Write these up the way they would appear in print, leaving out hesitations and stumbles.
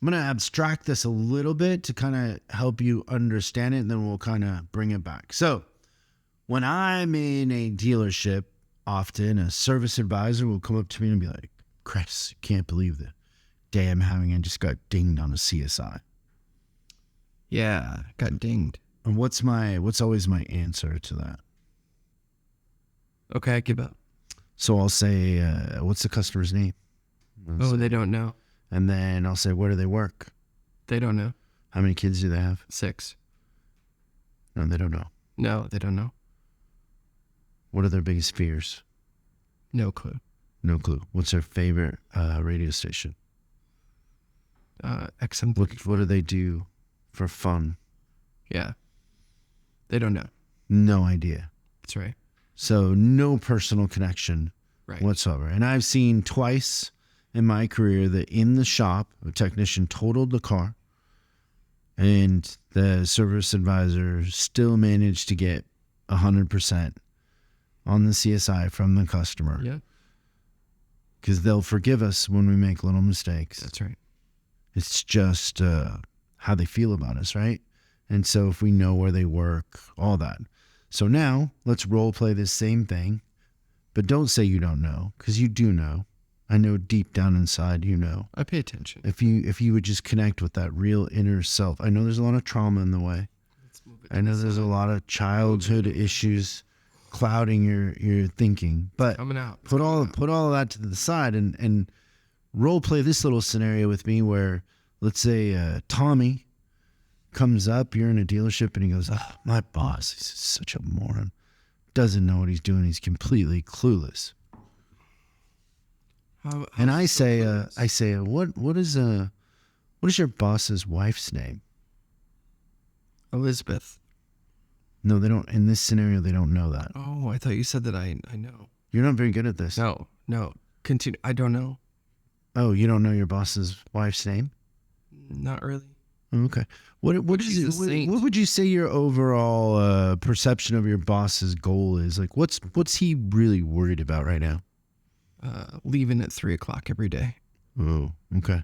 I'm going to abstract this a little bit to kind of help you understand it, and then we'll kind of bring it back. So when I'm in a dealership, often a service advisor will come up to me and be like, Chris, you can't believe the day I'm having. I just got dinged on a CSI. Yeah, got dinged. And what's always my answer to that? Okay, I give up. So I'll say, what's the customer's name? Oh, they don't know. And then I'll say, where do they work? They don't know. How many kids do they have? 6. No, they don't know. No, they don't know. What are their biggest fears? No clue. No clue. What's their favorite radio station? XM. What do they do for fun? Yeah. They don't know. No idea. That's right. So no personal connection whatsoever. And I've seen twice in my career that in the shop, a technician totaled the car and the service advisor still managed to get 100% on the CSI from the customer. Yeah. Because they'll forgive us when we make little mistakes. That's right. It's just how they feel about us, right? And so if we know where they work, all that. So now let's role play this same thing, but don't say you don't know, because you do know. I know deep down inside you know. I pay attention. If you would just connect with that real inner self. I know there's a lot of trauma in the way. I know there's a lot of childhood issues clouding your thinking. But coming out. Put all of that to the side and role play this little scenario with me where, let's say Tommy comes up, you're in a dealership, and he goes, oh, my boss is such a moron. Doesn't know what he's doing. He's completely clueless. And I say, what is your boss's wife's name? Elizabeth. No, they don't. In this scenario, they don't know that. Oh, I thought you said that I know. You're not very good at this. No. Continue. I don't know. Oh, you don't know your boss's wife's name? Not really. Okay. What would you say your overall perception of your boss's goal is? Like, what's he really worried about right now? Leaving at 3:00 every day. Oh, okay.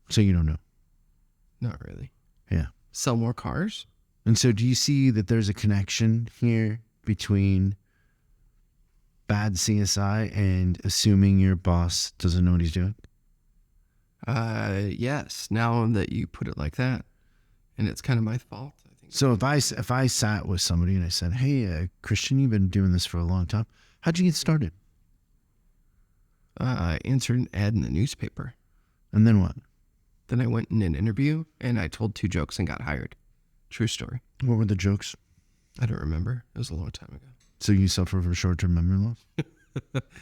So you don't know? Not really. Yeah. Sell more cars? And so do you see that there's a connection here between bad CSI and assuming your boss doesn't know what he's doing? Yes. Now that you put it like that, and it's kind of my fault, I think. So if I sat with somebody and I said, "Hey, Christian, you've been doing this for a long time. How'd you get started?" I answered an ad in the newspaper. And then what? Then I went in an interview and I told 2 jokes and got hired. True story. What were the jokes? I don't remember. It was a long time ago. So you suffer from short-term memory loss?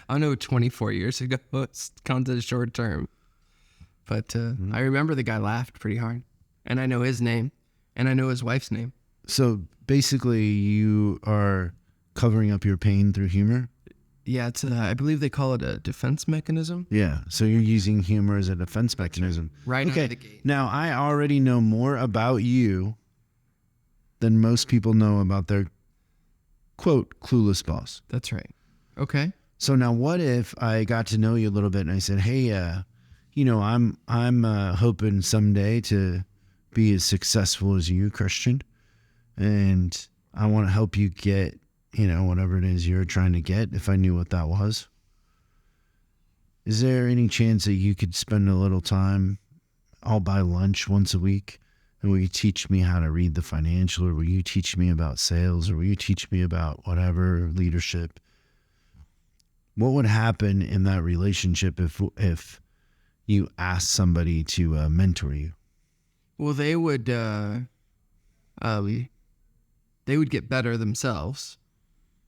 I know 24 years ago it's counted as short term. But I remember the guy laughed pretty hard. And I know his name. And I know his wife's name. So basically you are covering up your pain through humor? Yeah, it's I believe they call it a defense mechanism. Yeah, so you're using humor as a defense mechanism. Right out of the gate. Now, I already know more about you than most people know about their, quote, clueless boss. That's right. Okay. So now what if I got to know you a little bit and I said, hey, I'm hoping someday to be as successful as you, Christian, and I want to help you get, whatever it is you're trying to get, if I knew what that was. Is there any chance that you could spend a little time, I'll buy lunch once a week, and will you teach me how to read the financial, or will you teach me about sales, or will you teach me about whatever, leadership? What would happen in that relationship if you asked somebody to mentor you? Well, they would get better themselves,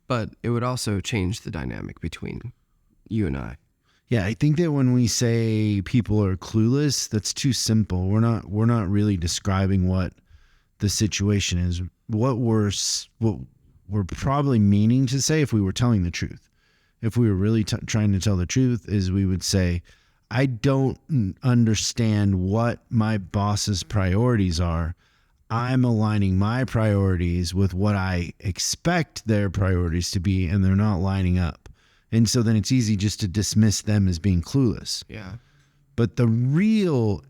but it would also change the dynamic between you and I. Yeah, I think that when we say people are clueless, that's too simple. We're not really describing what the situation is. What we're probably meaning to say, if we were telling the truth, if we were really trying to tell the truth, is we would say, I don't understand what my boss's priorities are. I'm aligning my priorities with what I expect their priorities to be, and they're not lining up. And so then it's easy just to dismiss them as being clueless. Yeah. But the real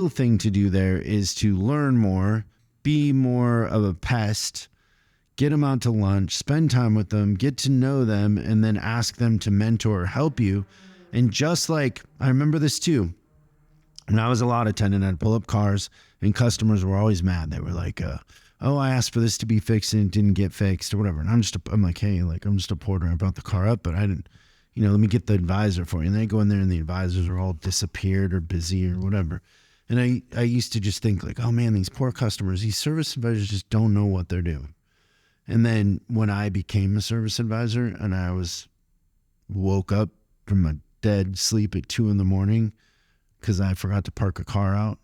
thing to do there is to learn more, be more of a pest, get them out to lunch, spend time with them, get to know them, and then ask them to mentor or help you. And just like, I remember this too. When I was a lot attendant, I'd pull up cars and customers were always mad. They were like, oh, I asked for this to be fixed and it didn't get fixed or whatever. And I'm like, hey, like, I'm just a porter. I brought the car up, but I didn't, let me get the advisor for you. And they go in there and the advisors are all disappeared or busy or whatever. And I used to just think like, oh man, these poor customers, these service advisors just don't know what they're doing. And then when I became a service advisor and I woke up from a dead sleep at 2 a.m, because I forgot to park a car out.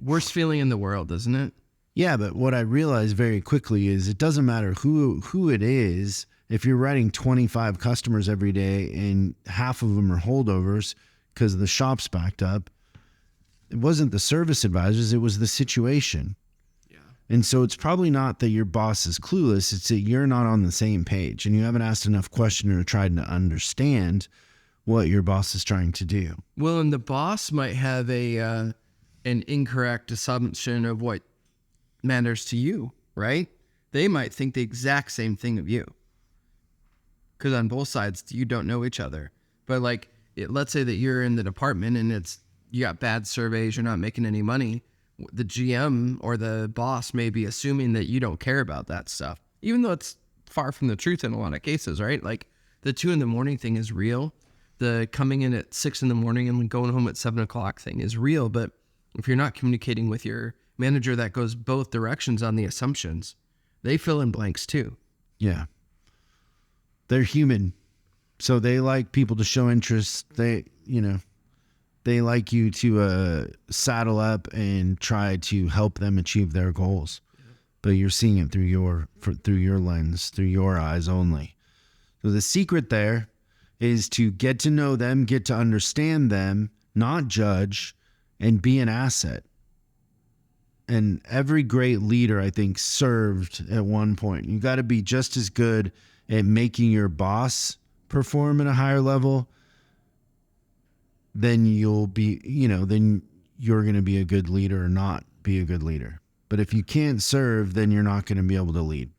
Worst feeling in the world, isn't it? Yeah, but what I realized very quickly is it doesn't matter who it is. If you're writing 25 customers every day and half of them are holdovers because the shop's backed up, it wasn't the service advisors, it was the situation. Yeah. And so it's probably not that your boss is clueless, it's that you're not on the same page and you haven't asked enough questions or tried to understand what your boss is trying to do. Well, and the boss might have an incorrect assumption of what matters to you, right? They might think the exact same thing of you. Because on both sides, you don't know each other. But like, let's say that you're in the department and you got bad surveys, you're not making any money. The GM or the boss may be assuming that you don't care about that stuff, even though it's far from the truth in a lot of cases, right? Like the 2 a.m. thing is real. The coming in at 6 a.m. and going home at 7 o'clock thing is real. But if you're not communicating with your manager that goes both directions on the assumptions, they fill in blanks too. Yeah. They're human. So they like people to show interest. They like you to saddle up and try to help them achieve their goals. Yeah. But you're seeing it through your lens, through your eyes only. So the secret there is to get to know them, get to understand them, not judge, and be an asset. And every great leader, I think, served at one point. You got to be just as good at making your boss perform at a higher level, then you'll be, then you're going to be a good leader or not be a good leader. But if you can't serve, then you're not going to be able to lead.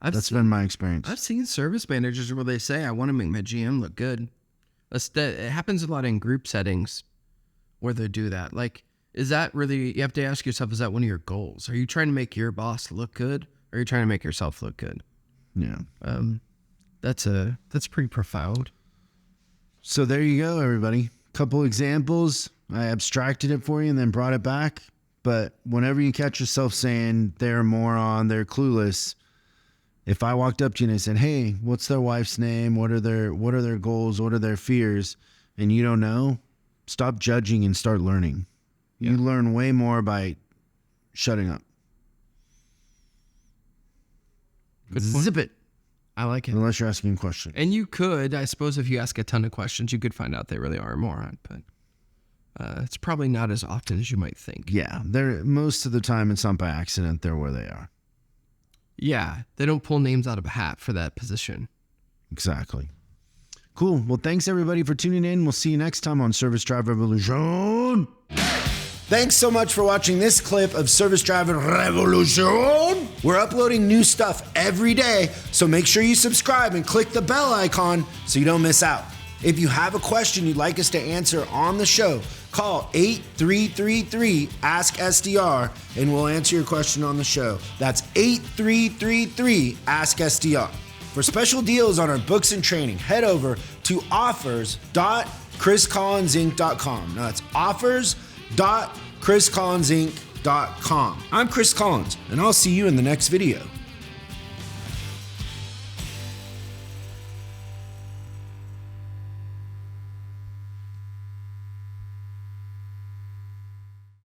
That's been my experience. I've seen service managers where they say, I want to make my GM look good. It happens a lot in group settings where they do that. Like, is that really, you have to ask yourself, is that one of your goals? Are you trying to make your boss look good? Or are you trying to make yourself look good? Yeah. That's pretty profound. So there you go, everybody. Couple examples. I abstracted it for you and then brought it back. But whenever you catch yourself saying they're a moron, they're clueless, if I walked up to you and I said, hey, what's their wife's name? What are their goals? What are their fears? And you don't know, stop judging and start learning. Yeah. You learn way more by shutting up. Good point. Zip it. I like it. Unless you're asking a question. And you could, I suppose, if you ask a ton of questions, you could find out they really are a moron. But it's probably not as often as you might think. Yeah. Most of the time, it's not by accident. They're where they are. Yeah. They don't pull names out of a hat for that position. Exactly. Cool. Well, thanks, everybody, for tuning in. We'll see you next time on Service Drive Revolution. Thanks so much for watching this clip of Service Drive Revolution. We're uploading new stuff every day, so make sure you subscribe and click the bell icon so you don't miss out. If you have a question you'd like us to answer on the show, call 8333-ASK-SDR and we'll answer your question on the show. That's 8333-ASK-SDR. For special deals on our books and training, head over to offers.chriscollinsinc.com. Now that's offers.chriscollinsinc.com. I'm Chris Collins, and I'll see you in the next video.